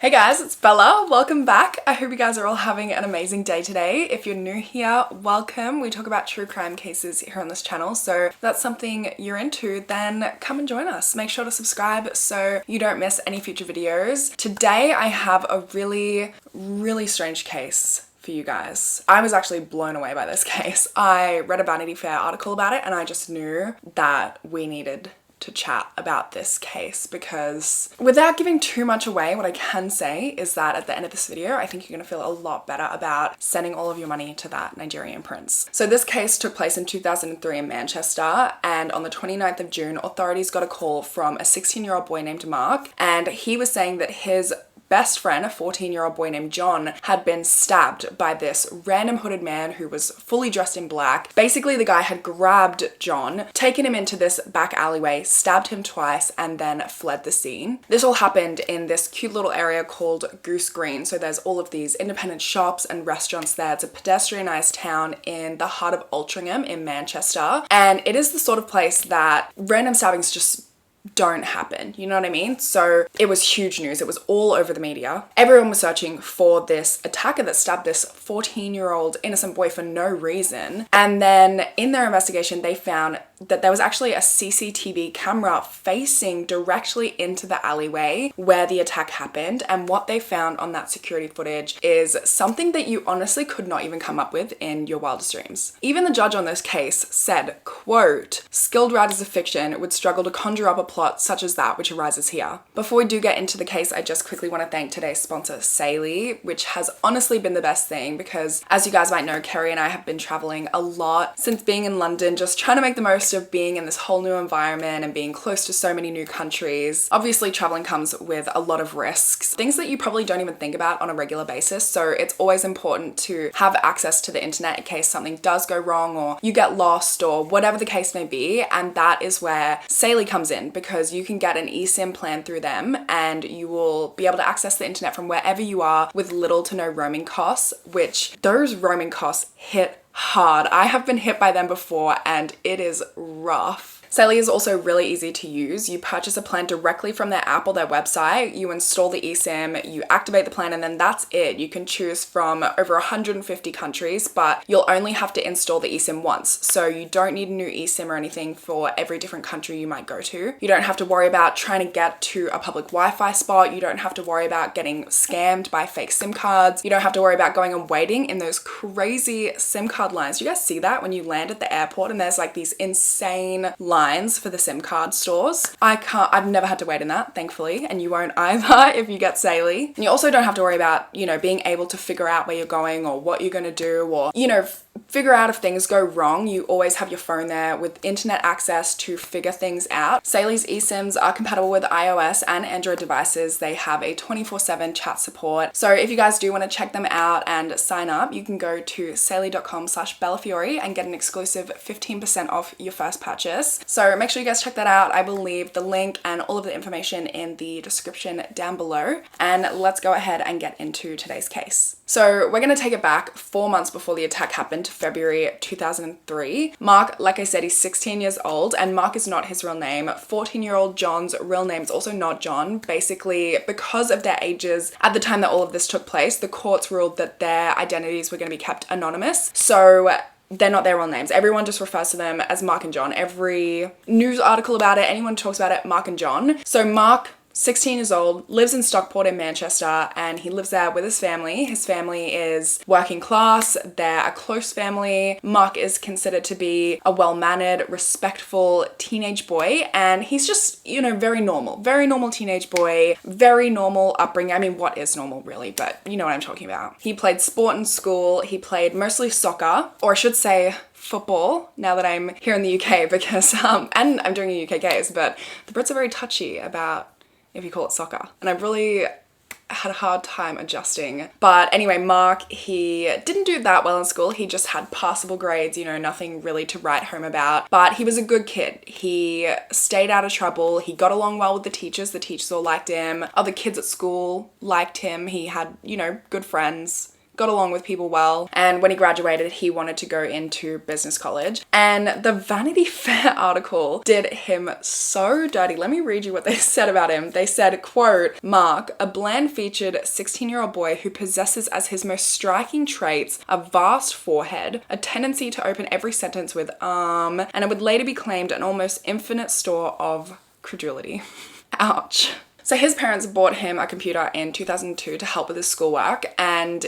Hey guys, it's Bella. Welcome back. I hope you guys are all having an amazing day today. If you're new here, welcome. We talk about true crime cases here on this channel, so if that's something you're into, then come and join us. Make sure to subscribe so you don't miss any future videos. Today I have a really strange case for you guys. I was actually blown away by this case. I read a Vanity Fair article about it and I just knew that we needed to chat about this case because without giving too much away, what I can say is that at the end of this video, I think you're gonna feel a lot better about sending all of your money to that Nigerian prince. So this case took place in 2003 in Manchester, and on the 29th of June, authorities got a call from a 16-year-old boy named Mark, and he was saying that his best friend, a 14-year-old boy named John, had been stabbed by this random hooded man who was fully dressed in black. Basically, the guy had grabbed John, taken him into this back alleyway, stabbed him twice, and then fled the scene. This all happened in this cute little area called Goose Green. So there's all of these independent shops and restaurants there. It's a pedestrianised town in the heart of Altrincham in Manchester. And it is the sort of place that random stabbings just don't happen, you know what I mean? So it was huge news. It was all over the media. Everyone was searching for this attacker that stabbed this 14-year-old innocent boy for no reason. And then in their investigation, they found that there was actually a CCTV camera facing directly into the alleyway where the attack happened. And what they found on that security footage is something that you honestly could not even come up with in your wildest dreams. Even the judge on this case said, quote, "Skilled writers of fiction would struggle to conjure up a plot such as that which arises here." Before we do get into the case, I just quickly want to thank today's sponsor, Saily, which has honestly been the best thing because, as you guys might know, Kerry and I have been traveling a lot since being in London, just trying to make the most of being in this whole new environment and being close to so many new countries. Obviously, traveling comes with a lot of risks, things that you probably don't even think about on a regular basis. So it's always important to have access to the internet in case something does go wrong or you get lost or whatever the case may be. And that is where Saily comes in, because you can get an eSIM plan through them and you will be able to access the internet from wherever you are with little to no roaming costs, which those roaming costs hit hard. I have been hit by them before and it is rough. Saily is also really easy to use. You purchase a plan directly from their app or their website, you install the eSIM, you activate the plan, and then that's it. You can choose from over 150 countries, but you'll only have to install the eSIM once. So you don't need a new eSIM or anything for every different country you might go to. You don't have to worry about trying to get to a public Wi-Fi spot. You don't have to worry about getting scammed by fake SIM cards. You don't have to worry about going and waiting in those crazy SIM card lines. You guys see that when you land at the airport and there's like these insane lines for the SIM card stores? I've never had to wait in that, thankfully, and you won't either if you get Saily. And you also don't have to worry about, being able to figure out where you're going or what you're gonna do, or, figure out if things go wrong. You always have your phone there with internet access to figure things out. Saily's eSIMs are compatible with iOS and Android devices. They have a 24/7 chat support. So if you guys do want to check them out and sign up, you can go to saily.com/bellafiore and get an exclusive 15% off your first purchase. So make sure you guys check that out. I will leave the link and all of the information in the description down below. And let's go ahead and get into today's case. So we're going to take it back 4 months before the attack happened, February 2003. Mark, like I said, he's 16 years old, and Mark is not his real name. 14-year-old John's real name is also not John. Basically, because of their ages at the time that all of this took place, the courts ruled that their identities were going to be kept anonymous. So they're not their real names. Everyone just refers to them as Mark and John. Every news article about it, anyone talks about it, Mark and John. So Mark, 16 years old, lives in Stockport in Manchester, and he lives there with his family. His family is working class, they're a close family. Mark is considered to be a well-mannered, respectful teenage boy, and he's just, very normal teenage boy, very normal upbringing. I mean, what is normal really, but you know what I'm talking about. He played sport in school, he played mostly soccer, or I should say football, now that I'm here in the UK, because, and I'm doing a UK case, but the Brits are very touchy about if you call it soccer. And I've really had a hard time adjusting. But anyway, Mark, he didn't do that well in school. He just had passable grades, nothing really to write home about. But he was a good kid. He stayed out of trouble. He got along well with the teachers. The teachers all liked him. Other kids at school liked him. He had, good friends. got along with people well. And when he graduated, he wanted to go into business college. And the Vanity Fair article did him so dirty. Let me read you what they said about him. They said, quote, Mark, a bland-featured 16-year-old boy who possesses as his most striking traits a vast forehead, a tendency to open every sentence with and it would later be claimed an almost infinite store of credulity. Ouch. So his parents bought him a computer in 2002 to help with his schoolwork, and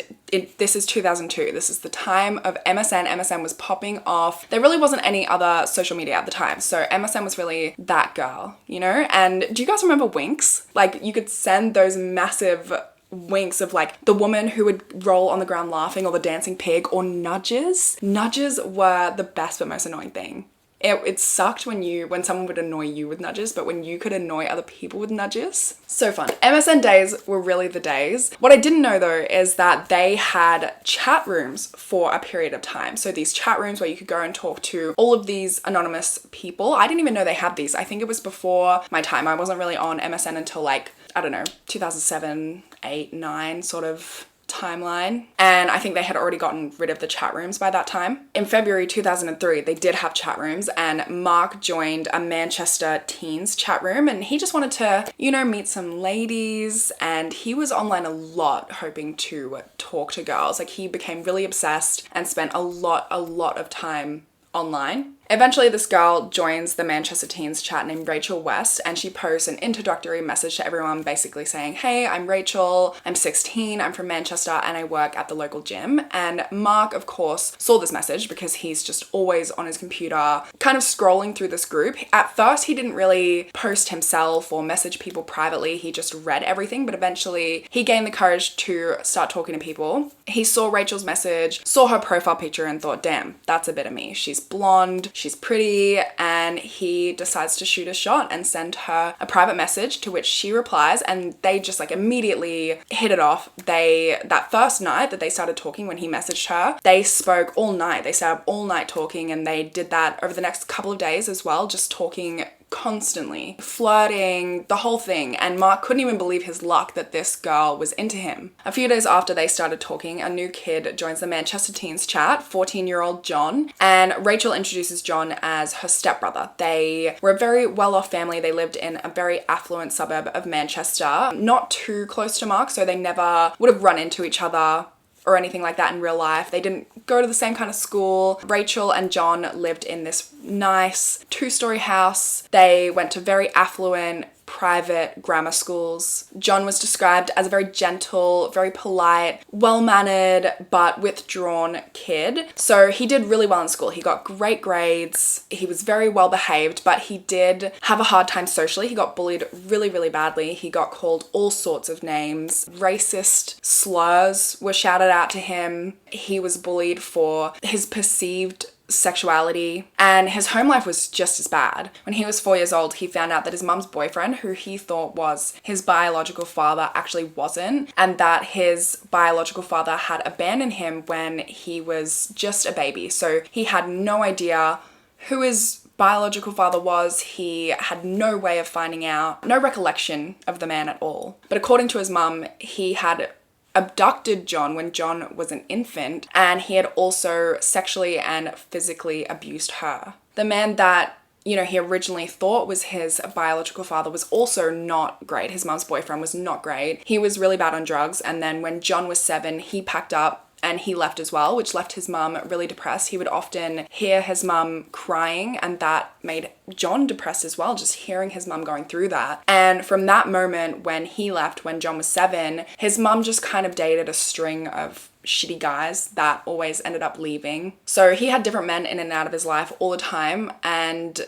this is 2002. This is the time of MSN. MSN was popping off. There really wasn't any other social media at the time, so MSN was really that girl, you know? And do you guys remember Winks? Like, you could send those massive winks of like the woman who would roll on the ground laughing, or the dancing pig, or nudges. Nudges were the best but most annoying thing. It sucked when someone would annoy you with nudges, but when you could annoy other people with nudges, so fun. MSN days were really the days. What I didn't know though is that they had chat rooms for a period of time. So these chat rooms where you could go and talk to all of these anonymous people. I didn't even know they had these. I think it was before my time. I wasn't really on MSN until like, I don't know, 2007, 8, 9 sort of timeline, and I think they had already gotten rid of the chat rooms by that time. In February 2003, they did have chat rooms, and Mark joined a Manchester teens chat room, and he just wanted to, you know, meet some ladies, and he was online a lot hoping to talk to girls. Like, he became really obsessed and spent a lot of time online. Eventually, this girl joins the Manchester teens chat named Rachel West, and she posts an introductory message to everyone basically saying, hey, I'm Rachel, I'm 16, I'm from Manchester, and I work at the local gym. And Mark, of course, saw this message because he's just always on his computer, kind of scrolling through this group. At first, he didn't really post himself or message people privately, he just read everything, but eventually he gained the courage to start talking to people. He saw Rachel's message, saw her profile picture, and thought, damn, that's a bit of me. She's blonde, she's pretty, and he decides to shoot a shot and send her a private message, to which she replies, and they just like immediately hit it off. That first night that they started talking, when he messaged her, they spoke all night. They stayed up all night talking, and they did that over the next couple of days as well, just talking constantly, flirting, the whole thing. And Mark couldn't even believe his luck that this girl was into him. A few days after they started talking, a new kid joins the Manchester teens chat, 14-year-old John, and Rachel introduces John as her stepbrother. They were a very well-off family. They lived in a very affluent suburb of Manchester, not too close to Mark, so they never would have run into each other or anything like that in real life. They didn't go to the same kind of school. Rachel and John lived in this nice 2-story house. They went to very affluent private grammar schools. John was described as a very gentle, very polite, well-mannered, but withdrawn kid. So he did really well in school. He got great grades. He was very well behaved, but he did have a hard time socially. He got bullied really badly. He got called all sorts of names. Racist slurs were shouted out to him. He was bullied for his perceived sexuality, and his home life was just as bad. When he was 4 years old, he found out that his mum's boyfriend, who he thought was his biological father, actually wasn't, and that his biological father had abandoned him when he was just a baby. So he had no idea who his biological father was. He had no way of finding out, no recollection of the man at all. But according to his mum, he had abducted John when John was an infant, and he had also sexually and physically abused her. The man that, you know, he originally thought was his biological father was also not great. His mum's boyfriend was not great. He was really bad on drugs, and then when John was 7, he packed up and he left as well, which left his mum really depressed. He would often hear his mum crying, and that made John depressed as well, just hearing his mum going through that. And from that moment when he left, when John was 7, his mum just kind of dated a string of shitty guys that always ended up leaving. So he had different men in and out of his life all the time, and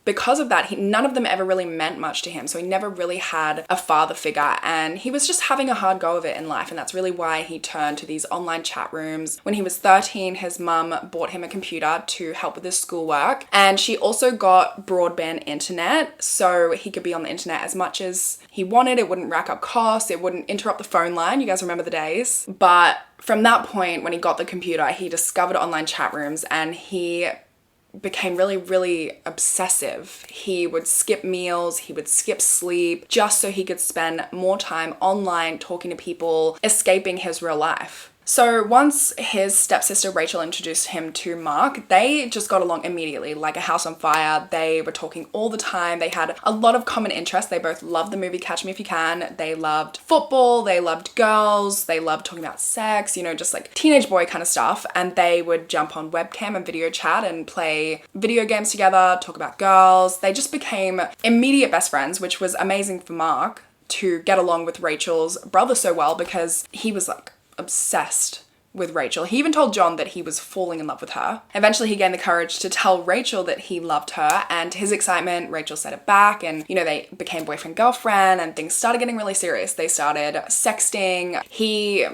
because of that, none of them ever really meant much to him. So he never really had a father figure, and he was just having a hard go of it in life. And that's really why he turned to these online chat rooms. When he was 13, his mum bought him a computer to help with his schoolwork. And she also got broadband internet, so he could be on the internet as much as he wanted. It wouldn't rack up costs. It wouldn't interrupt the phone line. You guys remember the days. But from that point, when he got the computer, he discovered online chat rooms, and he became really obsessive. He would skip meals, he would skip sleep, just so he could spend more time online talking to people, escaping his real life. So once his stepsister Rachel introduced him to Mark, they just got along immediately, like a house on fire. They were talking all the time. They had a lot of common interests. They both loved the movie Catch Me If You Can. They loved football. They loved girls. They loved talking about sex, you know, just like teenage boy kind of stuff. And they would jump on webcam and video chat and play video games together, talk about girls. They just became immediate best friends, which was amazing for Mark to get along with Rachel's brother so well, because he was like obsessed with Rachel. He even told John that he was falling in love with her. Eventually he gained the courage to tell Rachel that he loved her, and to his excitement, Rachel said it back, and you know, they became boyfriend girlfriend and things started getting really serious. They started sexting.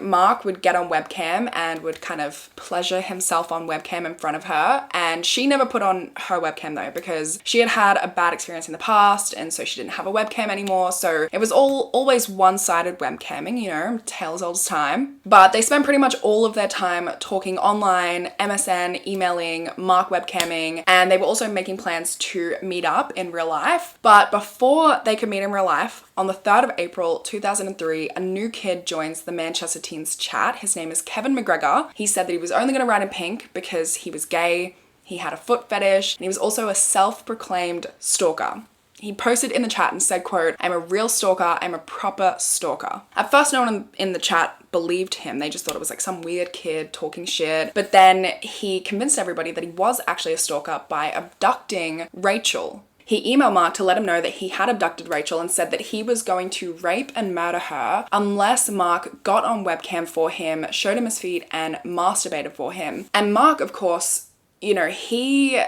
Mark would get on webcam and would kind of pleasure himself on webcam in front of her, and she never put on her webcam though, because she had had a bad experience in the past, and so she didn't have a webcam anymore. So it was always one-sided webcamming, you know, tale as old as time. But they spent pretty much all of their time talking online, MSN, emailing, Mark webcamming, and they were also making plans to meet up in real life. But before they could meet in real life, on the 3rd of April 2003, a new kid joins the Manchester teens chat. His name is Kevin McGregor. He said that he was only going to write in pink because he was gay, he had a foot fetish, and he was also a self-proclaimed stalker. He posted in the chat and said, quote, "I'm a real stalker, I'm a proper stalker." At first, no one in the chat believed him. They just thought it was like some weird kid talking shit. But then he convinced everybody that he was actually a stalker by abducting Rachel. He emailed Mark to let him know that he had abducted Rachel and said that he was going to rape and murder her unless Mark got on webcam for him, showed him his feet, and masturbated for him. And Mark, of course, you know, he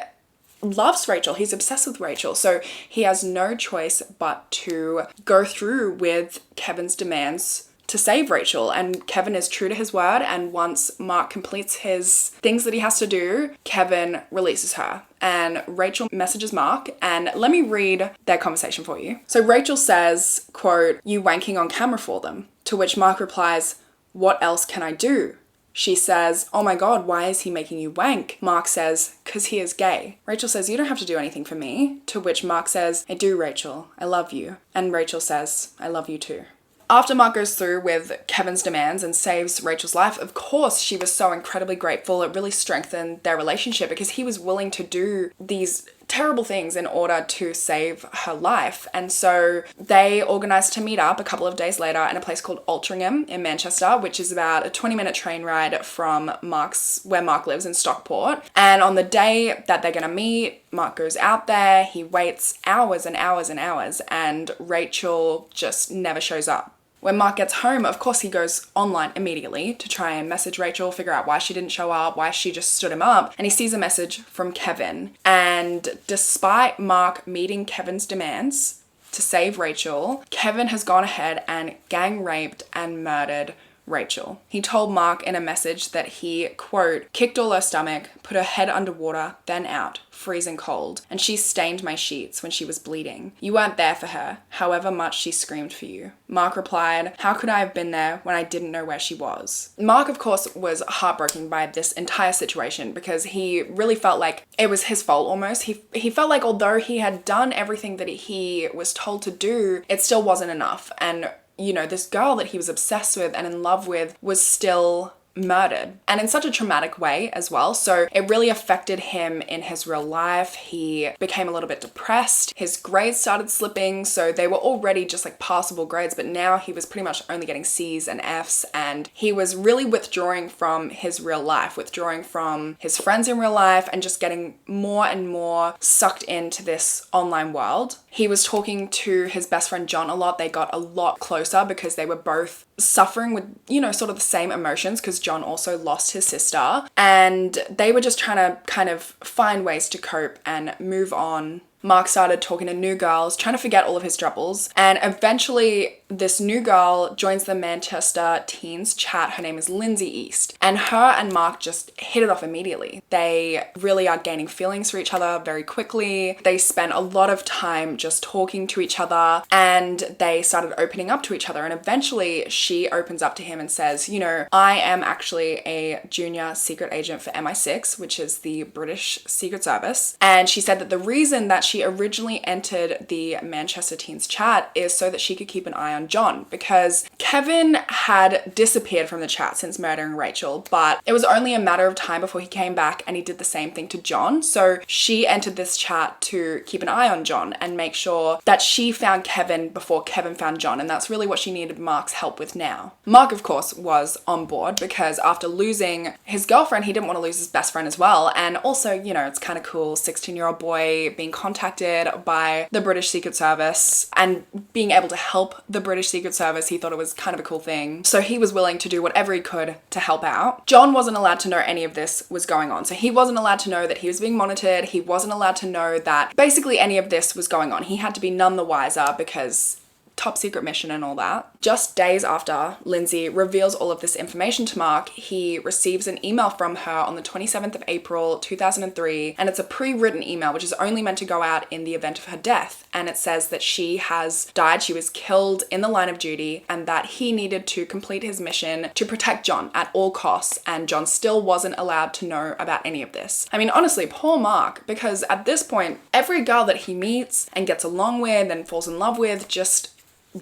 loves Rachel. He's obsessed with Rachel. So he has no choice but to go through with Kevin's demands to save Rachel. And Kevin is true to his word. And once Mark completes his things that he has to do, Kevin releases her. And Rachel messages Mark, and let me read their conversation for you. So Rachel says, quote, "You wanking on camera for them?" To which Mark replies, "What else can I do?" She says, "Oh my God, why is he making you wank?" Mark says, "'Cause he is gay." Rachel says, "You don't have to do anything for me." To which Mark says, "I do, Rachel. I love you." And Rachel says, "I love you too." After Mark goes through with Kevin's demands and saves Rachel's life, of course, she was so incredibly grateful. It really strengthened their relationship because he was willing to do these terrible things in order to save her life. And so they organized to meet up a couple of days later in a place called Altrincham in Manchester, which is about a 20-minute train ride from where Mark lives in Stockport. And on the day that they're gonna meet, Mark goes out there, he waits hours and hours and hours, and Rachel just never shows up. When Mark gets home, of course, he goes online immediately to try and message Rachel, figure out why she didn't show up, why she just stood him up, and he sees a message from Kevin. And despite Mark meeting Kevin's demands to save Rachel, Kevin has gone ahead and gang raped and murdered Rachel. He told Mark in a message that he, quote, "kicked all her stomach, put her head underwater, then out, freezing cold, and she stained my sheets when she was bleeding. You weren't there for her, however much she screamed for you." Mark replied, "How could I have been there when I didn't know where she was?" Mark, of course, was heartbroken by this entire situation because he really felt like it was his fault almost. He felt like although he had done everything that he was told to do, it still wasn't enough. And you know, this girl that he was obsessed with and in love with was still murdered, and in such a traumatic way as well. So it really affected him in his real life. He became a little bit depressed. His grades started slipping, so they were already just like passable grades, but now he was pretty much only getting C's and F's, and he was really withdrawing from his real life, withdrawing from his friends in real life, and just getting more and more sucked into this online world. He was talking to his best friend John a lot. They got a lot closer because they were both suffering with, you know, sort of the same emotions, because John also lost his sister, and they were just trying to kind of find ways to cope and move on. Mark started talking to new girls, trying to forget all of his troubles, and eventually this new girl joins the Manchester teens chat. Her name is Lindsay East, and her and Mark just hit it off immediately. They really are gaining feelings for each other very quickly. They spent a lot of time just talking to each other, and they started opening up to each other, and eventually she opens up to him and says, you know, "I am actually a junior secret agent for MI6, which is the British Secret Service," and she said that the reason that she she originally entered the Manchester Teens chat is so that she could keep an eye on John, because Kevin had disappeared from the chat since murdering Rachel, but it was only a matter of time before he came back and he did the same thing to John. So she entered this chat to keep an eye on John and make sure that she found Kevin before Kevin found John, and that's really what she needed Mark's help with now. Mark, of course, was on board because after losing his girlfriend, he didn't want to lose his best friend as well. And also, you know, it's kind of cool, 16-year-old boy being contacted by the British Secret Service and being able to help the British Secret Service. He thought it was kind of a cool thing. So he was willing to do whatever he could to help out. John wasn't allowed to know any of this was going on. So he wasn't allowed to know that he was being monitored. He wasn't allowed to know that basically any of this was going on. He had to be none the wiser because top secret mission and all that. Just days after Lindsay reveals all of this information to Mark, he receives an email from her on the 27th of April 2003, and it's a pre-written email which is only meant to go out in the event of her death, and it says that she has died, she was killed in the line of duty, and that he needed to complete his mission to protect John at all costs, and John still wasn't allowed to know about any of this. I mean, honestly, poor Mark, because at this point, every girl that he meets and gets along with and falls in love with just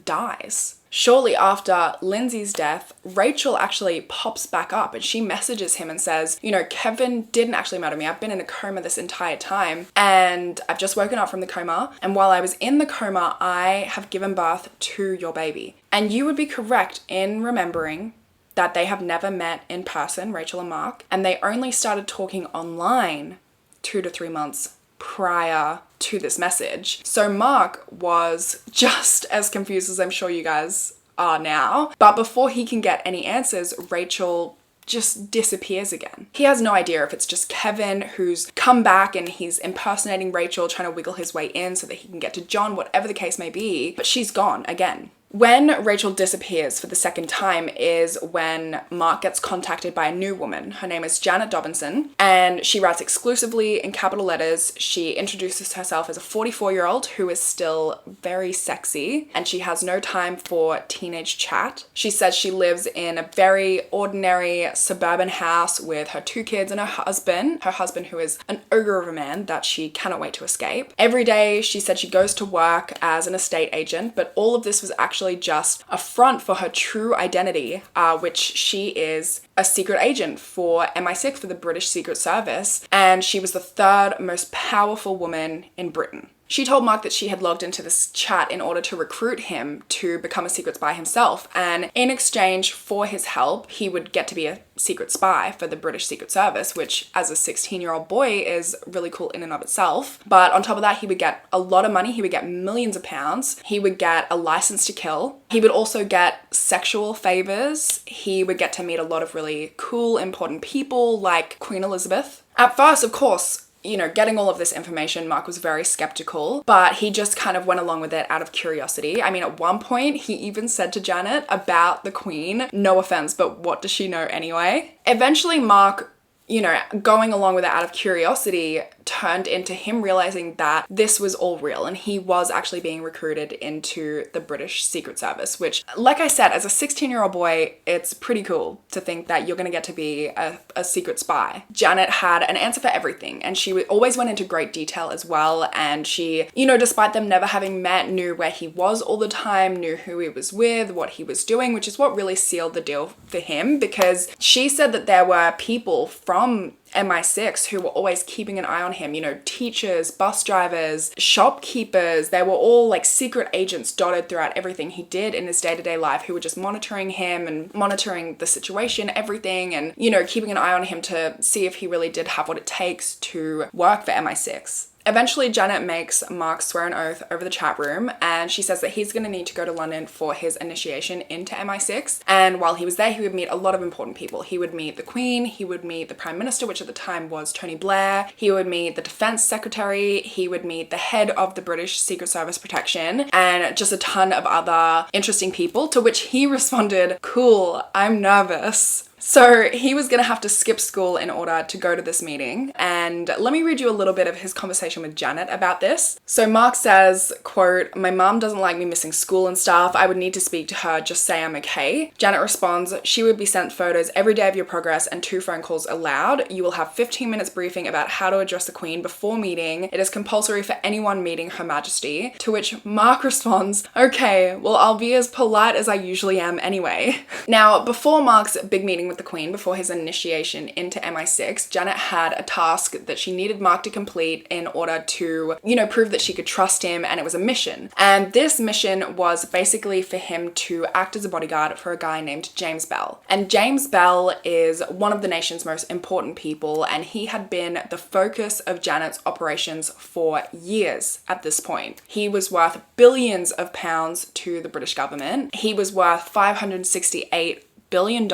dies. Shortly after Lindsay's death, Rachel actually pops back up and she messages him and says, you know, Kevin didn't actually murder me. I've been in a coma this entire time and I've just woken up from the coma. And while I was in the coma, I have given birth to your baby. And you would be correct in remembering that they have never met in person, Rachel and Mark, and they only started talking online 2 to 3 months prior to this message. So Mark was just as confused as I'm sure you guys are now. But before he can get any answers, Rachel just disappears again. He has no idea if it's just Kevin who's come back and he's impersonating Rachel, trying to wiggle his way in so that he can get to John, whatever the case may be, but she's gone again. When Rachel disappears for the second time is when Mark gets contacted by a new woman. Her name is Janet Dobinson, and she writes exclusively in capital letters. She introduces herself as a 44-year-old who is still very sexy, and she has no time for teenage chat. She says she lives in a very ordinary suburban house with her 2 kids and her husband who is an ogre of a man that she cannot wait to escape. Every day, she said she goes to work as an estate agent, but all of this was actually just a front for her true identity, which she is a secret agent for MI6, for the British Secret Service, and she was the 3rd most powerful woman in Britain. She told Mark that she had logged into this chat in order to recruit him to become a secret spy himself, and in exchange for his help, he would get to be a secret spy for the British Secret Service, which as a 16-year-old boy is really cool in and of itself. But on top of that, he would get a lot of money. He would get millions of pounds. He would get a license to kill. He would also get sexual favors. He would get to meet a lot of really cool, important people like Queen Elizabeth. At first, of course, you know, getting all of this information, Mark was very skeptical, but he just kind of went along with it out of curiosity. I mean, at one point, he even said to Janet about the Queen, no offense, but what does she know anyway? Eventually, Mark, you know, going along with it out of curiosity turned into him realizing that this was all real and he was actually being recruited into the British Secret Service, which, like I said, as a 16-year-old boy, it's pretty cool to think that you're going to get to be a secret spy. Janet had an answer for everything, and she always went into great detail as well, and she, you know, despite them never having met, knew where he was all the time, knew who he was with, what he was doing, which is what really sealed the deal for him, because she said that there were people from MI6 who were always keeping an eye on him, you know, teachers, bus drivers, shopkeepers. They were all like secret agents dotted throughout everything he did in his day-to-day life, who were just monitoring him and monitoring the situation, everything, and, you know, keeping an eye on him to see if he really did have what it takes to work for MI6. Eventually, Janet makes Mark swear an oath over the chat room, and she says that he's going to need to go to London for his initiation into MI6. And while he was there, he would meet a lot of important people. He would meet the Queen, he would meet the Prime Minister, which at the time was Tony Blair, he would meet the Defense Secretary, he would meet the head of the British Secret Service Protection, and just a ton of other interesting people, to which he responded, "Cool, I'm nervous." So he was going to have to skip school in order to go to this meeting. And let me read you a little bit of his conversation with Janet about this. So Mark says, quote, "My mom doesn't like me missing school and stuff. I would need to speak to her. Just say I'm okay." Janet responds, "She would be sent photos every day of your progress and 2 phone calls allowed. You will have 15 minutes briefing about how to address the Queen before meeting. It is compulsory for anyone meeting Her Majesty." To which Mark responds, "Okay, well, I'll be as polite as I usually am anyway." Now, before Mark's big meeting with the Queen, before his initiation into MI6, Janet had a task that she needed Mark to complete in order to, prove that she could trust him, and it was a mission. And this mission was basically for him to act as a bodyguard for a guy named James Bell. And James Bell is one of the nation's most important people, and he had been the focus of Janet's operations for years at this point. He was worth billions of pounds to the British government. He was worth $568 billion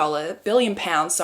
pounds.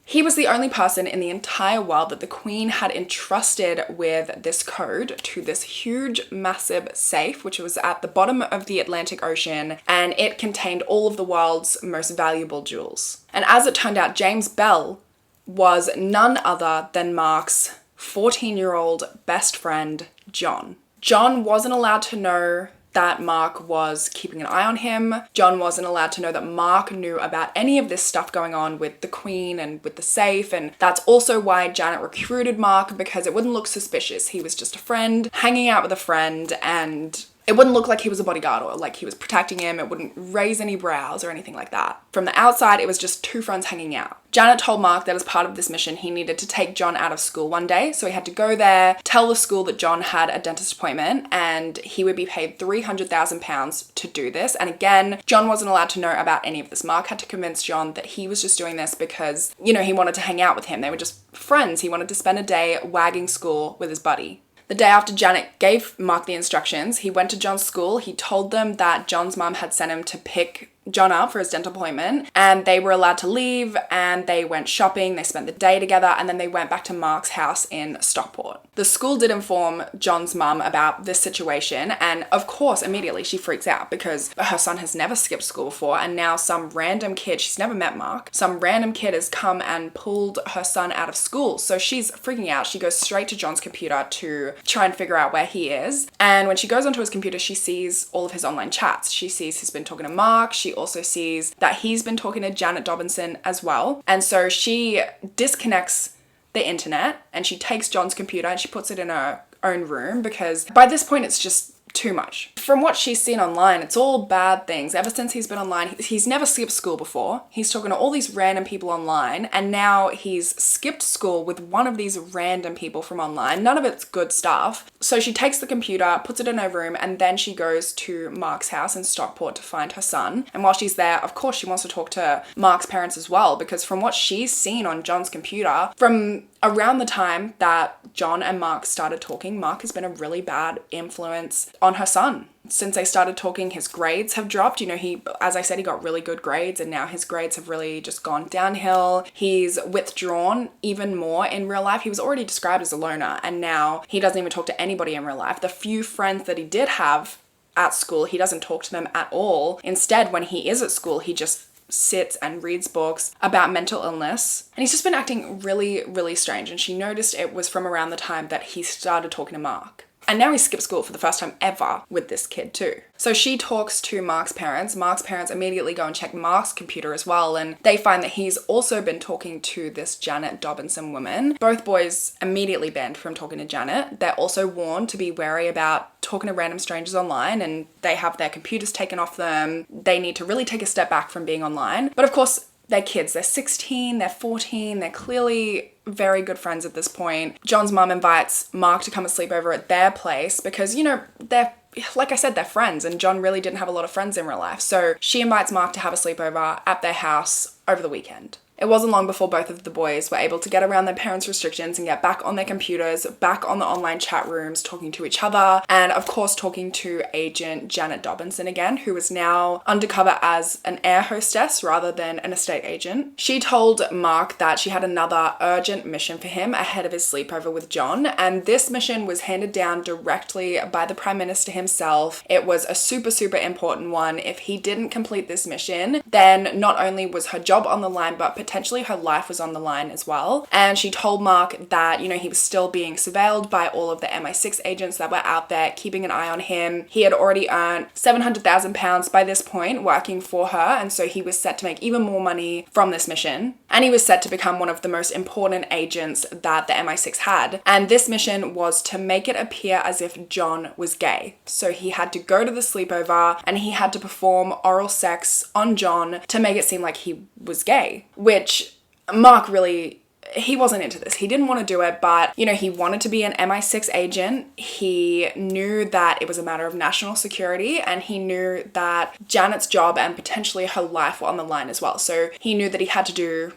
He was the only person in the entire world that the Queen had entrusted with this code to this huge, massive safe, which was at the bottom of the Atlantic Ocean, and it contained all of the world's most valuable jewels. And as it turned out, James Bell was none other than Mark's 14-year-old best friend, John. John wasn't allowed to know that Mark was keeping an eye on him. John wasn't allowed to know that Mark knew about any of this stuff going on with the Queen and with the safe, and that's also why Janet recruited Mark, because it wouldn't look suspicious. He was just a friend, hanging out with a friend, and it wouldn't look like he was a bodyguard or like he was protecting him. It wouldn't raise any brows or anything like that. From the outside, it was just 2 friends hanging out. Janet told Mark that as part of this mission, he needed to take John out of school one day. So he had to go there, tell the school that John had a dentist appointment, and he would be paid £300,000 to do this. And again, John wasn't allowed to know about any of this. Mark had to convince John that he was just doing this because, he wanted to hang out with him. They were just friends. He wanted to spend a day wagging school with his buddy. The day after Janet gave Mark the instructions, he went to John's school. He told them that John's mum had sent him to pick John up for his dental appointment, and they were allowed to leave, and they went shopping. They spent the day together, and then they went back to Mark's house in Stockport. The school did inform John's mum about this situation, and of course, immediately she freaks out because her son has never skipped school before, and now some random kid, she's never met Mark, some random kid has come and pulled her son out of school. So she's freaking out. She goes straight to John's computer to try and figure out where he is. And when she goes onto his computer, she sees all of his online chats. She sees he's been talking to Mark. She also sees that he's been talking to Janet Dobinson as well. And so she disconnects the internet and she takes John's computer and she puts it in her own room, because by this point it's just too much. From what she's seen online, it's all bad things. Ever since he's been online, he's never skipped school before. He's talking to all these random people online, and now he's skipped school with one of these random people from online. None of it's good stuff. So she takes the computer, puts it in her room, and then she goes to Mark's house in Stockport to find her son. And while she's there, of course, she wants to talk to Mark's parents as well, because from what she's seen on John's computer, from around the time that John and Mark started talking, Mark has been a really bad influence on her son. Since they started talking, his grades have dropped. He, as I said, he got really good grades, and now his grades have really just gone downhill. He's withdrawn even more in real life. He was already described as a loner, and now he doesn't even talk to anybody in real life. The few friends that he did have at school, he doesn't talk to them at all. Instead, when he is at school, he just sits and reads books about mental illness, and he's just been acting really, really strange. And she noticed it was from around the time that he started talking to Mark. And now he skipped school for the first time ever with this kid too. So she talks to Mark's parents. Mark's parents immediately go and check Mark's computer as well, and they find that he's also been talking to this Janet Dobinson woman. Both boys immediately banned from talking to Janet. They're also warned to be wary about talking to random strangers online, and they have their computers taken off them. They need to really take a step back from being online. But of course, they're kids. They're 16, they're 14, they're clearly very good friends at this point. John's mum invites Mark to come and sleep over at their place because, they're, like I said, they're friends, and John really didn't have a lot of friends in real life. So she invites Mark to have a sleepover at their house over the weekend. It wasn't long before both of the boys were able to get around their parents' restrictions and get back on their computers, back on the online chat rooms, talking to each other, and of course talking to agent Janet Dobinson again, who is now undercover as an air hostess rather than an estate agent. She told Mark that she had another urgent mission for him ahead of his sleepover with John, and this mission was handed down directly by the Prime Minister himself. It was a super, super important one. If he didn't complete this mission, then not only was her job on the line, but potentially her life was on the line as well. And she told Mark that, you know, he was still being surveilled by all of the MI6 agents that were out there keeping an eye on him. He had already earned £700,000 by this point working for her, and so he was set to make even more money from this mission. And he was set to become one of the most important agents that the MI6 had. And this mission was to make it appear as if John was gay. So he had to go to the sleepover and he had to perform oral sex on John to make it seem like he was gay, which Mark really, he wasn't into this. He didn't want to do it, but, you know, he wanted to be an MI6 agent. He knew that it was a matter of national security, and he knew that Janet's job and potentially her life were on the line as well. So he knew that he had to do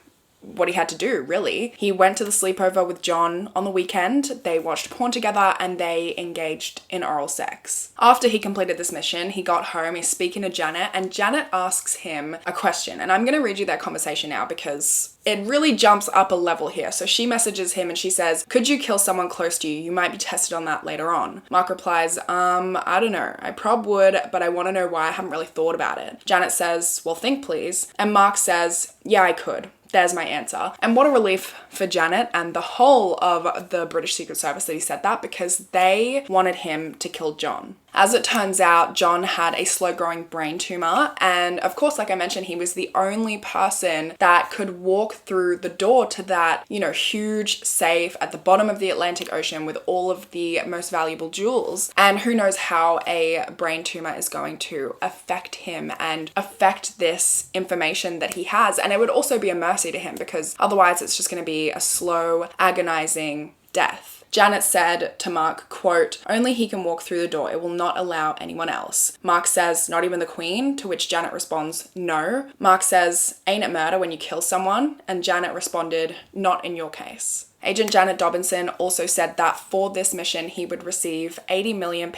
what he had to do, really. He went to the sleepover with John on the weekend. They watched porn together and they engaged in oral sex. After he completed this mission, he got home, he's speaking to Janet, and Janet asks him a question. And I'm going to read you that conversation now because it really jumps up a level here. So she messages him and she says, "Could you kill someone close to you? You might be tested on that later on." Mark replies, I don't know. I prob would, but I want to know why. I haven't really thought about it. Janet says, "Well, think please." And Mark says, "Yeah, I could." There's my answer. And what a relief for Janet and the whole of the British Secret Service that he said that, because they wanted him to kill John. As it turns out, John had a slow-growing brain tumor, and of course, like I mentioned, he was the only person that could walk through the door to that, you know, huge safe at the bottom of the Atlantic Ocean with all of the most valuable jewels. And who knows how a brain tumor is going to affect him and affect this information that he has. And it would also be a mercy to him, because otherwise it's just going to be a slow, agonizing death. Janet said to Mark, quote, "Only he can walk through the door. It will not allow anyone else." Mark says, "Not even the Queen?" To which Janet responds, "No." Mark says, "Ain't it murder when you kill someone?" And Janet responded, "Not in your case." Agent Janet Dobinson also said that for this mission, he would receive £80 million.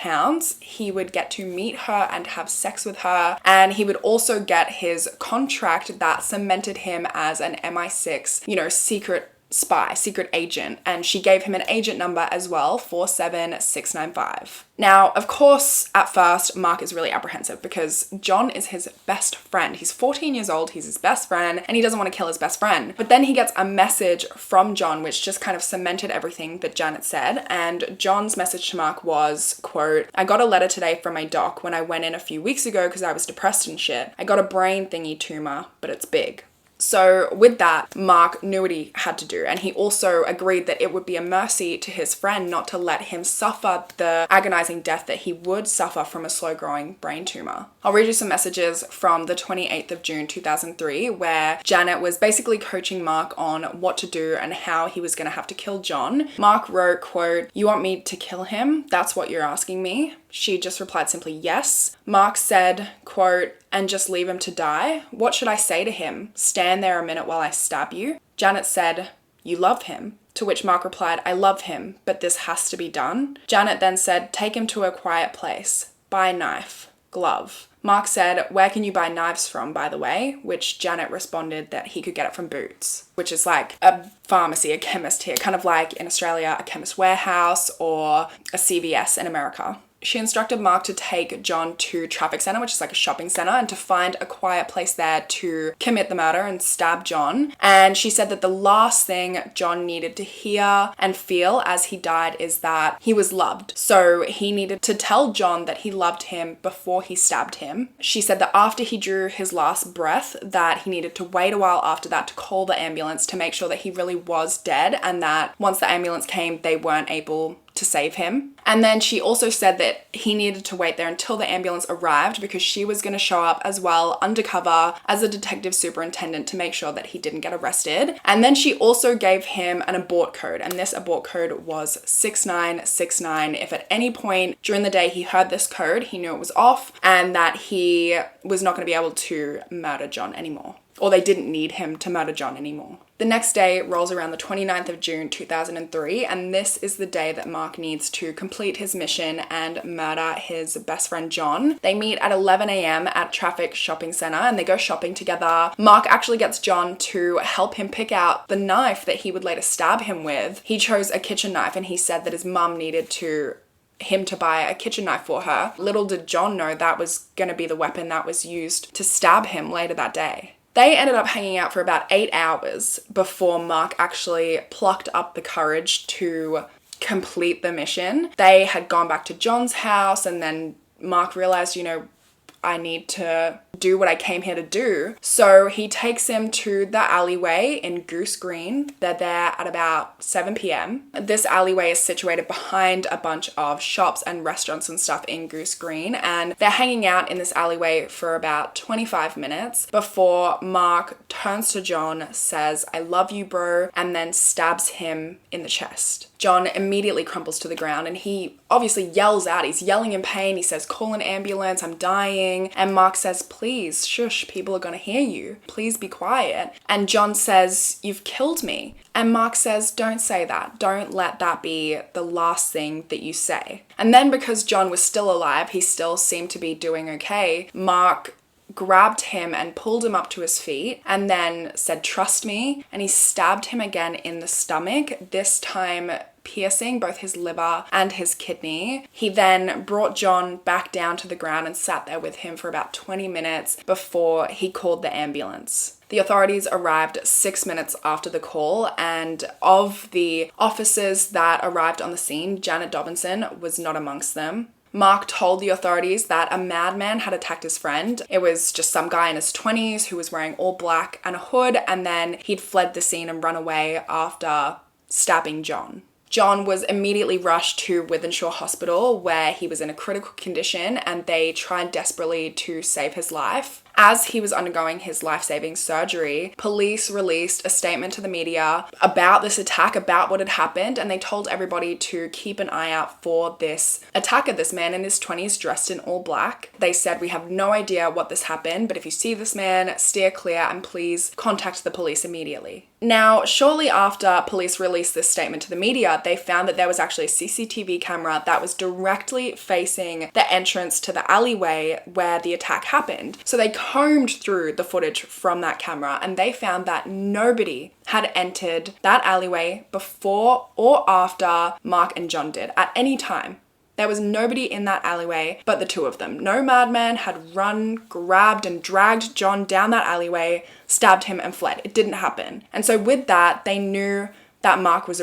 He would get to meet her and have sex with her. And he would also get his contract that cemented him as an MI6, you know, secret spy, secret agent, and she gave him an agent number as well, 47695. Now, of course, at first, Mark is really apprehensive because John is his best friend. He's 14 years old, he's his best friend, and he doesn't want to kill his best friend. But then he gets a message from John, which just kind of cemented everything that Janet said. And John's message to Mark was, quote, "I got a letter today from my doc when I went in a few weeks ago because I was depressed and shit. I got a brain thingy tumor, but it's big." So with that, Mark knew what he had to do, and he also agreed that it would be a mercy to his friend not to let him suffer the agonizing death that he would suffer from a slow-growing brain tumor. I'll read you some messages from the 28th of June 2003, where Janet was basically coaching Mark on what to do and how he was going to have to kill John. Mark wrote, quote, "You want me to kill him? That's what you're asking me?" She just replied simply, "Yes." Mark said, quote, "And just leave him to die? What should I say to him? Stand there a minute while I stab you?" Janet said, "You love him?" To which Mark replied, "I love him, but this has to be done." Janet then said, "Take him to a quiet place. Buy a knife, glove." Mark said, "Where can you buy knives from, by the way?" Which Janet responded that he could get it from Boots, which is like a pharmacy, a chemist here, kind of like in Australia, a Chemist Warehouse or a CVS in America. She instructed Mark to take John to Traffic Center, which is like a shopping center, and to find a quiet place there to commit the murder and stab John. And she said that the last thing John needed to hear and feel as he died is that he was loved. So he needed to tell John that he loved him before he stabbed him. She said that after he drew his last breath, that he needed to wait a while after that to call the ambulance to make sure that he really was dead, and that once the ambulance came, they weren't able to save him. And then she also said that he needed to wait there until the ambulance arrived because she was going to show up as well undercover as a detective superintendent to make sure that he didn't get arrested. And then she also gave him an abort code, and this abort code was 6969. If at any point during the day he heard this code, he knew it was off and that he was not going to be able to murder John anymore, or they didn't need him to murder John anymore. The next day rolls around the 29th of June 2003, and this is the day that Mark needs to complete his mission and murder his best friend John. They meet at 11 a.m. at Traffic Shopping Center and they go shopping together. Mark actually gets John to help him pick out the knife that he would later stab him with. He chose a kitchen knife, and he said that his mum needed him to buy a kitchen knife for her. Little did John know that was going to be the weapon that was used to stab him later that day. They ended up hanging out for about 8 hours before Mark actually plucked up the courage to complete the mission. They had gone back to John's house, and then Mark realized, I need to do what I came here to do. So he takes him to the alleyway in Goose Green. They're there at about 7 p.m. This alleyway is situated behind a bunch of shops and restaurants and stuff in Goose Green, and they're hanging out in this alleyway for about 25 minutes before Mark turns to John, says, "I love you, bro," and then stabs him in the chest. John immediately crumples to the ground, and he obviously yells out. He's yelling in pain. He says, "Call an ambulance, I'm dying." And Mark says, "Please, shush, people are gonna hear you. Please be quiet." And John says, "You've killed me." And Mark says, "Don't say that. Don't let that be the last thing that you say." And then, because John was still alive, he still seemed to be doing okay, Mark grabbed him and pulled him up to his feet and then said, "Trust me," and he stabbed him again in the stomach, this time piercing both his liver and his kidney. He then brought John back down to the ground and sat there with him for about 20 minutes before he called the ambulance. The authorities arrived 6 minutes after the call, and of the officers that arrived on the scene, Janet Dobinson was not amongst them. Mark told the authorities that a madman had attacked his friend. It was just some guy in his 20s who was wearing all black and a hood, and then he'd fled the scene and run away after stabbing John. John was immediately rushed to Wythenshawe Hospital, where he was in a critical condition, and they tried desperately to save his life. As he was undergoing his life-saving surgery, police released a statement to the media about this attack, about what had happened, and they told everybody to keep an eye out for this attacker, this man in his 20s dressed in all black. They said, "We have no idea what this happened, but if you see this man, steer clear and please contact the police immediately." Now, shortly after police released this statement to the media, they found that there was actually a CCTV camera that was directly facing the entrance to the alleyway where the attack happened. So they combed through the footage from that camera, and they found that nobody had entered that alleyway before or after Mark and John did at any time. There was nobody in that alleyway but the two of them. No madman had run, grabbed, and dragged John down that alleyway, stabbed him, and fled. It didn't happen. And so with that, they knew that Mark was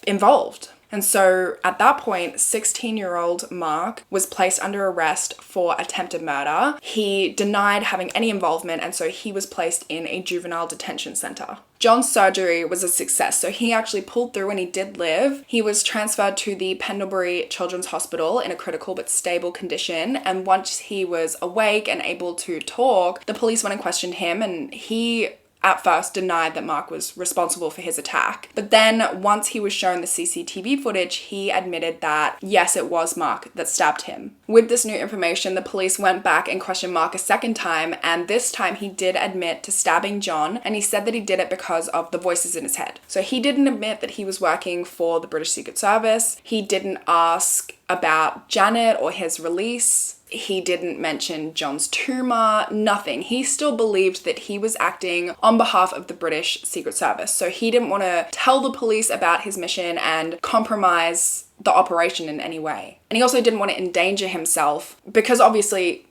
involved. And so at that point, 16-year-old Mark was placed under arrest for attempted murder. He denied having any involvement, and so he was placed in a juvenile detention center. John's surgery was a success, so he actually pulled through and he did live. He was transferred to the Pendlebury Children's Hospital in a critical but stable condition, and once he was awake and able to talk, the police went and questioned him, and he at first denied that Mark was responsible for his attack. But then once he was shown the CCTV footage, he admitted that yes, it was Mark that stabbed him. With this new information, the police went back and questioned Mark a second time, and this time he did admit to stabbing John, and he said that he did it because of the voices in his head. So he didn't admit that he was working for the British Secret Service. He didn't ask about Janet or his release. He didn't mention John's tumor, nothing. He still believed that he was acting on behalf of the British Secret Service. So he didn't want to tell the police about his mission and compromise the operation in any way. And he also didn't want to endanger himself because obviously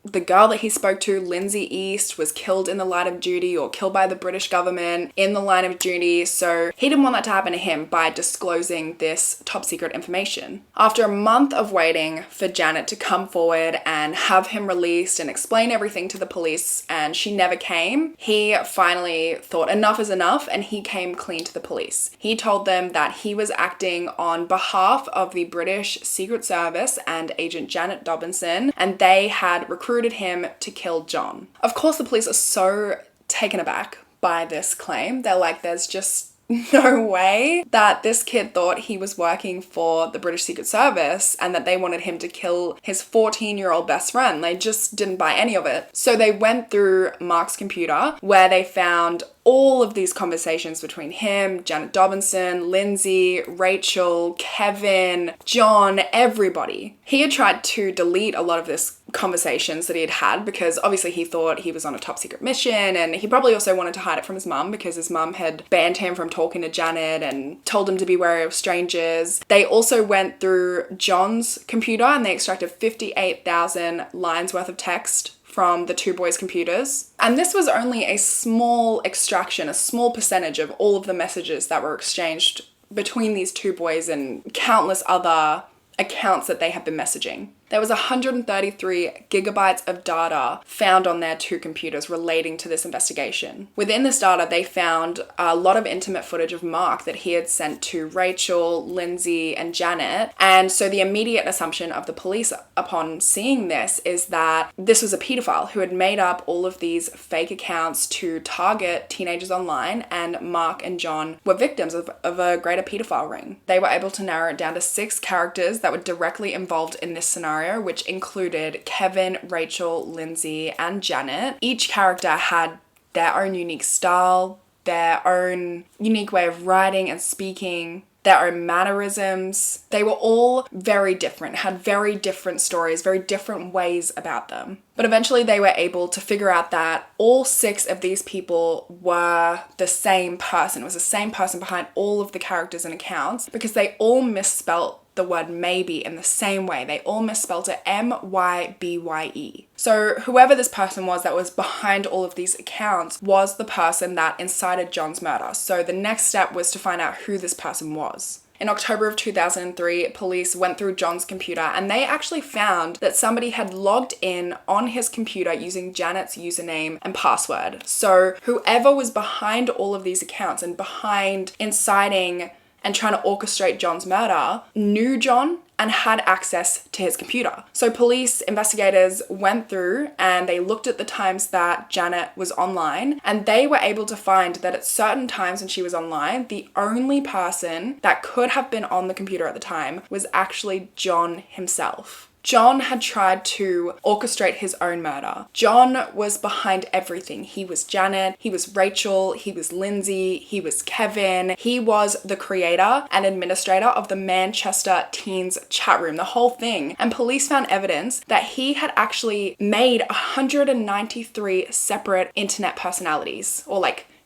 the girl that he spoke to, Lindsay East, was killed in the line of duty or killed by the British government in the line of duty. So he didn't want that to happen to him by disclosing this top secret information. After a month of waiting for Janet to come forward and have him released and explain everything to the police, and she never came, he finally thought enough is enough, and he came clean to the police. He told them that he was acting on behalf of the British Secret Service and Agent Janet Dobinson, and they had recruited him to kill John. Of course, the police are so taken aback by this claim. They're like, there's just no way that this kid thought he was working for the British Secret Service and that they wanted him to kill his 14-year-old best friend. They just didn't buy any of it. So they went through Mark's computer where they found all of these conversations between him, Janet Dobinson, Lindsay, Rachel, Kevin, John, everybody. He had tried to delete a lot of this conversations that he had because obviously he thought he was on a top secret mission, and he probably also wanted to hide it from his mum because his mum had banned him from talking to Janet and told him to be wary of strangers. They also went through John's computer and they extracted 58,000 lines worth of text from the two boys' computers. And this was only a small extraction, a small percentage of all of the messages that were exchanged between these two boys and countless other accounts that they had been messaging. There was 133 gigabytes of data found on their two computers relating to this investigation. Within this data, they found a lot of intimate footage of Mark that he had sent to Rachel, Lindsay, and Janet. And so the immediate assumption of the police upon seeing this is that this was a pedophile who had made up all of these fake accounts to target teenagers online, and Mark and John were victims of a greater pedophile ring. They were able to narrow it down to 6 characters that were directly involved in this scenario, which included Kevin, Rachel, Lindsay, and Janet. Each character had their own unique style, their own unique way of writing and speaking, their own mannerisms. They were all very different, had very different stories, very different ways about them. But eventually they were able to figure out that all 6 of these people were the same person. It was the same person behind all of the characters and accounts, because they all misspelt the word maybe in the same way. They all misspelled it M-Y-B-Y-E. So whoever this person was that was behind all of these accounts was the person that incited John's murder. So the next step was to find out who this person was. In October of 2003, police went through John's computer and they actually found that somebody had logged in on his computer using Janet's username and password. So whoever was behind all of these accounts and behind inciting and trying to orchestrate John's murder knew John and had access to his computer. So police investigators went through and they looked at the times that Janet was online, and they were able to find that at certain times when she was online, the only person that could have been on the computer at the time was actually John himself. John had tried to orchestrate his own murder. John was behind everything. He was Janet, he was Rachel, he was Lindsay, he was Kevin. He was the creator and administrator of the Manchester Teens chat room, the whole thing. And police found evidence that he had actually made 193 separate internet personalities, or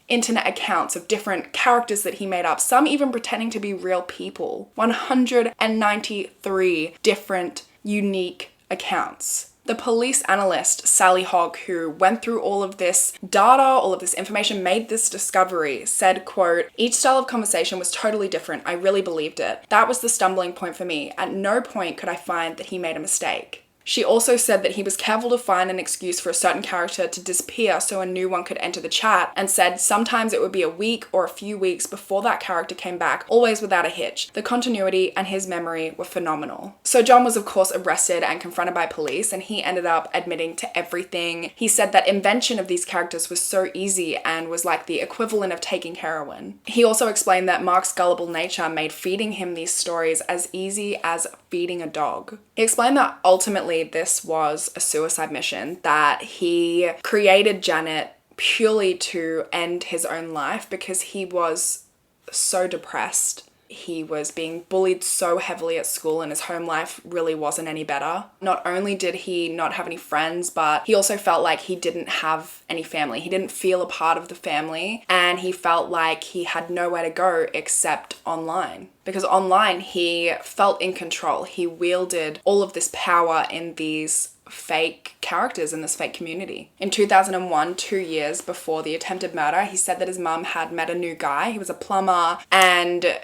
internet accounts of different characters that he made up, some even pretending to be real people. 193 different unique accounts. The police analyst, Sally Hogg, who went through all of this data, all of this information, made this discovery, said, quote, "Each style of conversation was totally different. I really believed it. That was the stumbling point for me. At no point could I find that he made a mistake." She also said that he was careful to find an excuse for a certain character to disappear so a new one could enter the chat, and said sometimes it would be a week or a few weeks before that character came back, always without a hitch. The continuity and his memory were phenomenal. So John was of course arrested and confronted by police, and he ended up admitting to everything. He said that invention of these characters was so easy and was like the equivalent of taking heroin. He also explained that Mark's gullible nature made feeding him these stories as easy as feeding a dog. He explained that ultimately this was a suicide mission, that he created Janet purely to end his own life because he was so depressed. He was being bullied so heavily at school and his home life really wasn't any better. Not only did he not have any friends, but he also felt like he didn't have any family. He didn't feel a part of the family, and he felt like he had nowhere to go except online. Because online he felt in control. He wielded all of this power in these fake characters in this fake community. In 2001, 2 years before the attempted murder, he said that his mum had met a new guy. He was a plumber, and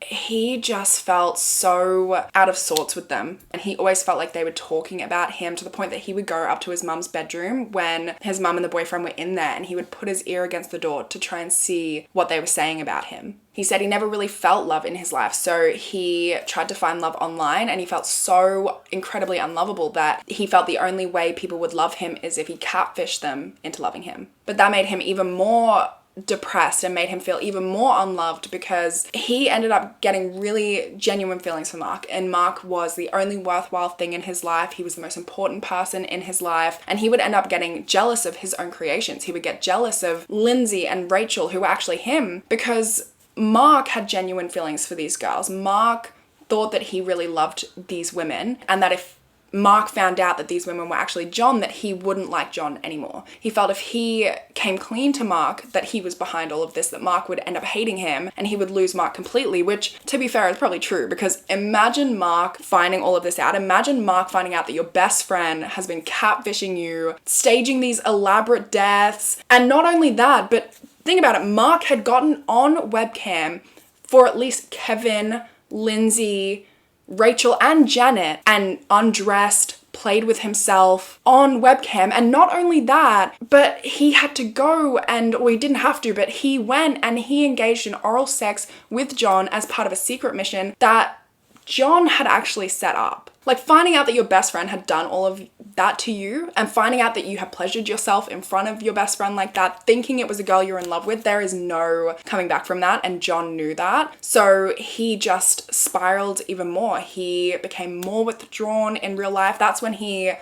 he just felt so out of sorts with them, and he always felt like they were talking about him, to the point that he would go up to his mum's bedroom when his mum and the boyfriend were in there, and he would put his ear against the door to try and see what they were saying about him. He said he never really felt love in his life, so he tried to find love online, and he felt so incredibly unlovable that he felt the only way people would love him is if he catfished them into loving him. But that made him even more depressed and made him feel even more unloved, because he ended up getting really genuine feelings for Mark, and Mark was the only worthwhile thing in his life. He was the most important person in his life, and he would end up getting jealous of his own creations. He would get jealous of Lindsay and Rachel, who were actually him, because Mark had genuine feelings for these girls. Mark thought that he really loved these women, and that if Mark found out that these women were actually John, that he wouldn't like John anymore. He felt if he came clean to Mark, that he was behind all of this, that Mark would end up hating him and he would lose Mark completely, which, to be fair, is probably true, because imagine Mark finding all of this out. Imagine Mark finding out that your best friend has been catfishing you, staging these elaborate deaths, and not only that, but think about it, Mark had gotten on webcam for at least Kevin, Lindsay, Rachel, and Janet, and undressed, played with himself on webcam. And not only that, but he had to go well, he didn't have to, but he went and he engaged in oral sex with John as part of a secret mission that John had actually set up. Like, finding out that your best friend had done all of that to you, and finding out that you have pleasured yourself in front of your best friend like that, thinking it was a girl you're in love with, there is no coming back from that, and John knew that. So he just spiraled even more. He became more withdrawn in real life. That's when he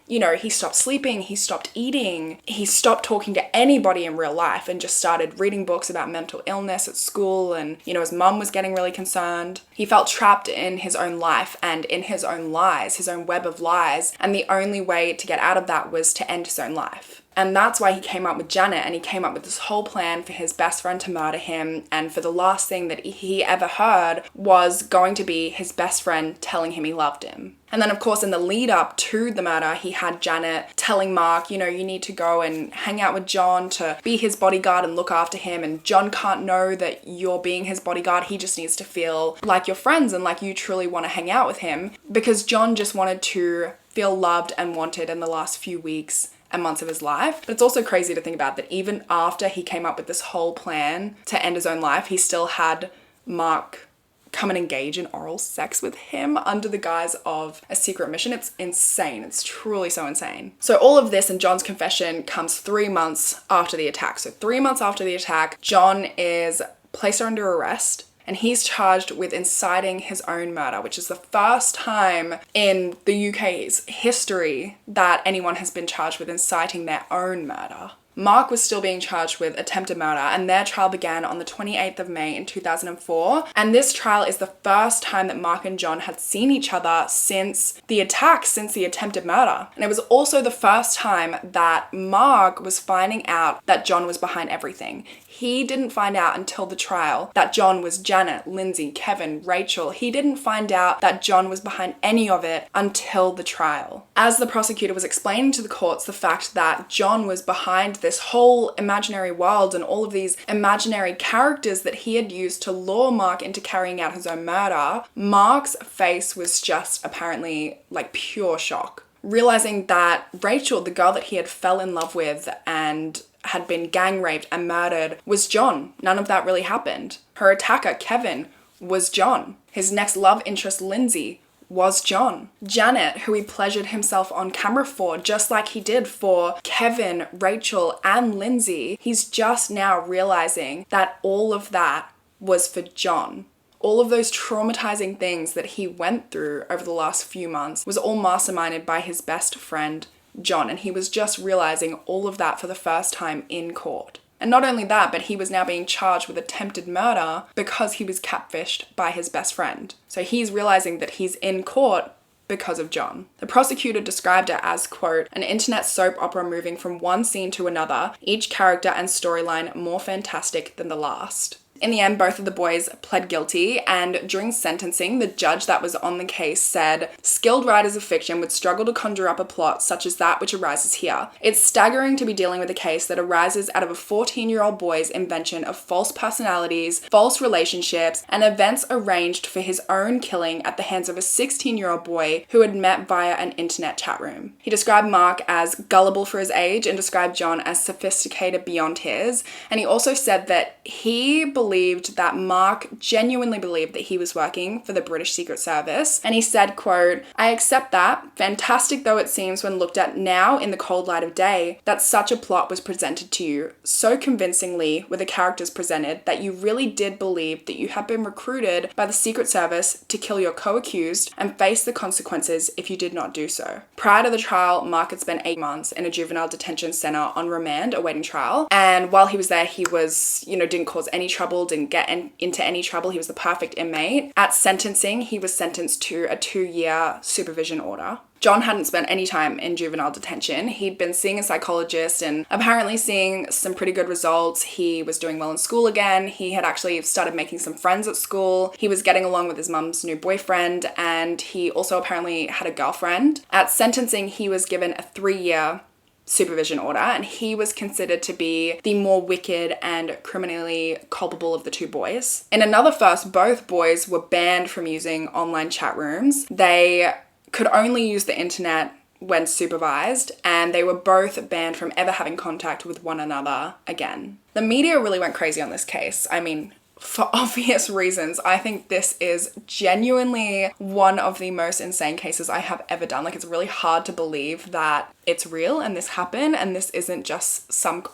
stopped sleeping, he stopped eating, he stopped talking to anybody in real life and just started reading books about mental illness at school, and, his mum was getting really concerned. He felt trapped in his own life and in his own lies, his own web of lies, and the only way to get out of that was to end his own life. And that's why he came up with Janet, and he came up with this whole plan for his best friend to murder him, and for the last thing that he ever heard was going to be his best friend telling him he loved him. And then, of course, in the lead up to the murder, he had Janet telling Mark, you need to go and hang out with John to be his bodyguard and look after him, and John can't know that you're being his bodyguard. He just needs to feel like you're friends and like you truly want to hang out with him, because John just wanted to feel loved and wanted in the last few weeks and months of his life. But it's also crazy to think about that even after he came up with this whole plan to end his own life, he still had Mark come and engage in oral sex with him under the guise of a secret mission. It's insane. It's truly so insane. So all of this and John's confession comes 3 months after the attack. So 3 months after the attack, John is placed under arrest, and he's charged with inciting his own murder, which is the first time in the UK's history that anyone has been charged with inciting their own murder. Mark was still being charged with attempted murder, and their trial began on the 28th of May in 2004. And this trial is the first time that Mark and John had seen each other since the attack, since the attempted murder. And it was also the first time that Mark was finding out that John was behind everything. He didn't find out until the trial that John was Janet, Lindsay, Kevin, Rachel. He didn't find out that John was behind any of it until the trial. As the prosecutor was explaining to the courts the fact that John was behind this whole imaginary world and all of these imaginary characters that he had used to lure Mark into carrying out his own murder, Mark's face was just apparently like pure shock. Realizing that Rachel, the girl that he had fell in love with and had been gang raped and murdered, was John. None of that really happened. Her attacker, Kevin, was John. His next love interest, Lindsay, was John. Janet, who he pleasured himself on camera for, just like he did for Kevin, Rachel, and Lindsay, he's just now realizing that all of that was for John. All of those traumatizing things that he went through over the last few months was all masterminded by his best friend, John, and he was just realizing all of that for the first time in court. And not only that, but he was now being charged with attempted murder because he was catfished by his best friend. So he's realizing that he's in court because of John. The prosecutor described it as, quote, an internet soap opera moving from one scene to another, each character and storyline more fantastic than the last. In the end, both of the boys pled guilty, and during sentencing, the judge that was on the case said, skilled writers of fiction would struggle to conjure up a plot such as that which arises here. It's staggering to be dealing with a case that arises out of a 14-year-old boy's invention of false personalities, false relationships, and events arranged for his own killing at the hands of a 16-year-old boy who had met via an internet chat room. He described Mark as gullible for his age and described John as sophisticated beyond his, and he also said that he believed that Mark genuinely believed that he was working for the British Secret Service. And he said, quote, I accept that, fantastic though it seems when looked at now in the cold light of day, that such a plot was presented to you so convincingly with the characters presented that you really did believe that you had been recruited by the Secret Service to kill your co-accused and face the consequences if you did not do so. Prior to the trial, Mark had spent 8 months in a juvenile detention center on remand awaiting trial. And while he was there, he was, didn't cause any trouble trouble, didn't get into any trouble. He was the perfect inmate. At sentencing, he was sentenced to a 2-year supervision order. John hadn't spent any time in juvenile detention. He'd been seeing a psychologist and apparently seeing some pretty good results. He was doing well in school again. He had actually started making some friends at school. He was getting along with his mum's new boyfriend, and he also apparently had a girlfriend. At sentencing, he was given a 3-year supervision order, and he was considered to be the more wicked and criminally culpable of the 2 boys. In another first, both boys were banned from using online chat rooms. They could only use the internet when supervised, and they were both banned from ever having contact with one another again. The media really went crazy on this case. I mean, for obvious reasons. I think this is genuinely one of the most insane cases I have ever done. Like, it's really hard to believe that it's real and this happened and this isn't just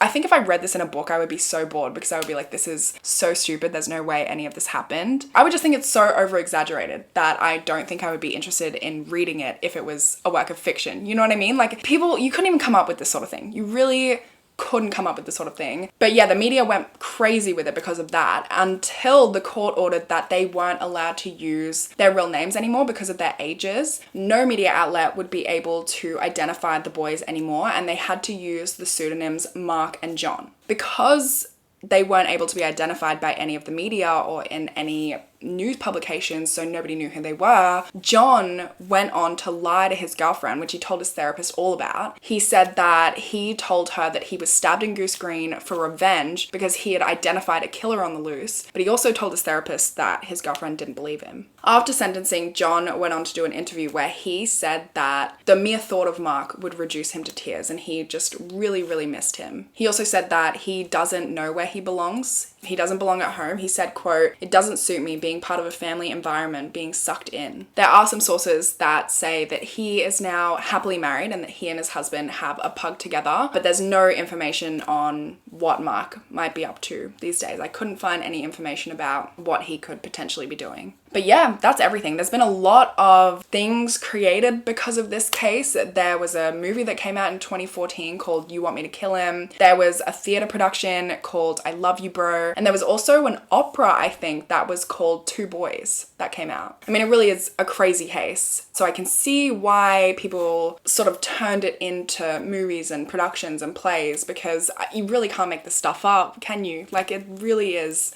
I think if I read this in a book, I would be so bored because I would be like, this is so stupid. There's no way any of this happened. I would just think it's so over exaggerated that I don't think I would be interested in reading it if it was a work of fiction. You know what I mean? Like, people, you couldn't even come up with this sort of thing. You really couldn't come up with this sort of thing. But yeah, the media went crazy with it because of that, until the court ordered that they weren't allowed to use their real names anymore because of their ages. No media outlet would be able to identify the boys anymore, and they had to use the pseudonyms Mark and John. Because they weren't able to be identified by any of the media or in any news publications, so nobody knew who they were, John went on to lie to his girlfriend, which he told his therapist all about. He said that he told her that he was stabbed in Goose Green for revenge because he had identified a killer on the loose, but he also told his therapist that his girlfriend didn't believe him. After sentencing, John went on to do an interview where he said that the mere thought of Mark would reduce him to tears, and he just really, really missed him. He also said that he doesn't know where he belongs. He doesn't belong at home. He said, quote, "It doesn't suit me being part of a family environment, being sucked in." There are some sources that say that he is now happily married and that he and his husband have a pug together, but there's no information on what Mark might be up to these days. I couldn't find any information about what he could potentially be doing. But yeah, that's everything. There's been a lot of things created because of this case. There was a movie that came out in 2014 called You Want Me to Kill Him. There was a theater production called I Love You Bro. And there was also an opera, I think, that was called Two Boys that came out. I mean, it really is a crazy case. So I can see why people sort of turned it into movies and productions and plays, because you really can't make this stuff up, can you? Like, it really is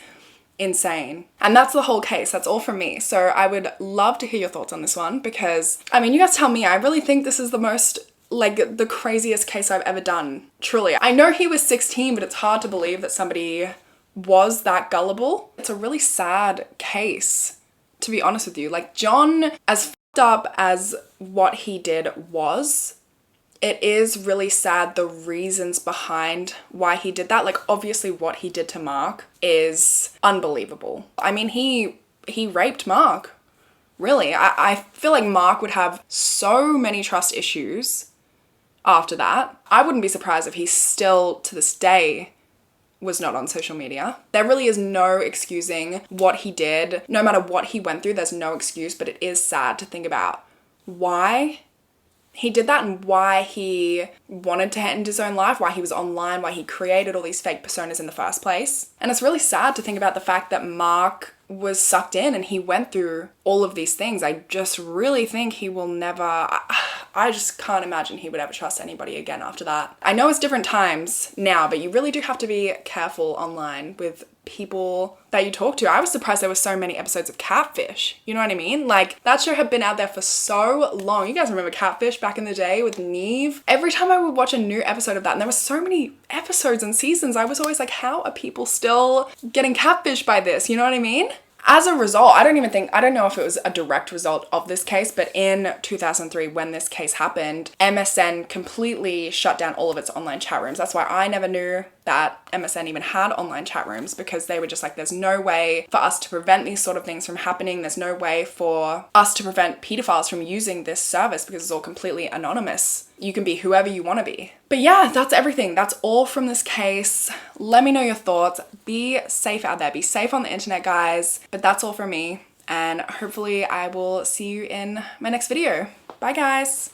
insane. And that's the whole case. That's all from me. So I would love to hear your thoughts on this one, because, I mean, you guys tell me. I really think this is the most, like, the craziest case I've ever done. Truly. I know he was 16, but it's hard to believe that somebody was that gullible. It's a really sad case, to be honest with you. Like, John, as fucked up as what he did was, it is really sad the reasons behind why he did that. Like, obviously what he did to Mark is unbelievable. I mean, he raped Mark. Really. I feel like Mark would have so many trust issues after that. I wouldn't be surprised if he still, to this day, was not on social media. There really is no excusing what he did. No matter what he went through, there's no excuse, but it is sad to think about why he did that and why he wanted to end his own life, why he was online, why he created all these fake personas in the first place. And it's really sad to think about the fact that Mark was sucked in and he went through all of these things. I just really think he will never, I just can't imagine he would ever trust anybody again after that. I know it's different times now, but you really do have to be careful online with people that you talk to. I was surprised there were so many episodes of Catfish. You know what I mean? Like, that show had been out there for so long. You guys remember Catfish back in the day with Neve? Every time I would watch a new episode of that, and there were so many episodes and seasons, I was always like, how are people still getting catfished by this? You know what I mean? As a result, I don't know if it was a direct result of this case, but in 2003, when this case happened, MSN completely shut down all of its online chat rooms. That's why I never knew that MSN even had online chat rooms, because they were just like, there's no way for us to prevent these sort of things from happening. There's no way for us to prevent pedophiles from using this service because it's all completely anonymous. You can be whoever you want to be. But yeah, that's everything. That's all from this case. Let me know your thoughts. Be safe out there. Be safe on the internet, guys. But that's all from me. And hopefully I will see you in my next video. Bye, guys.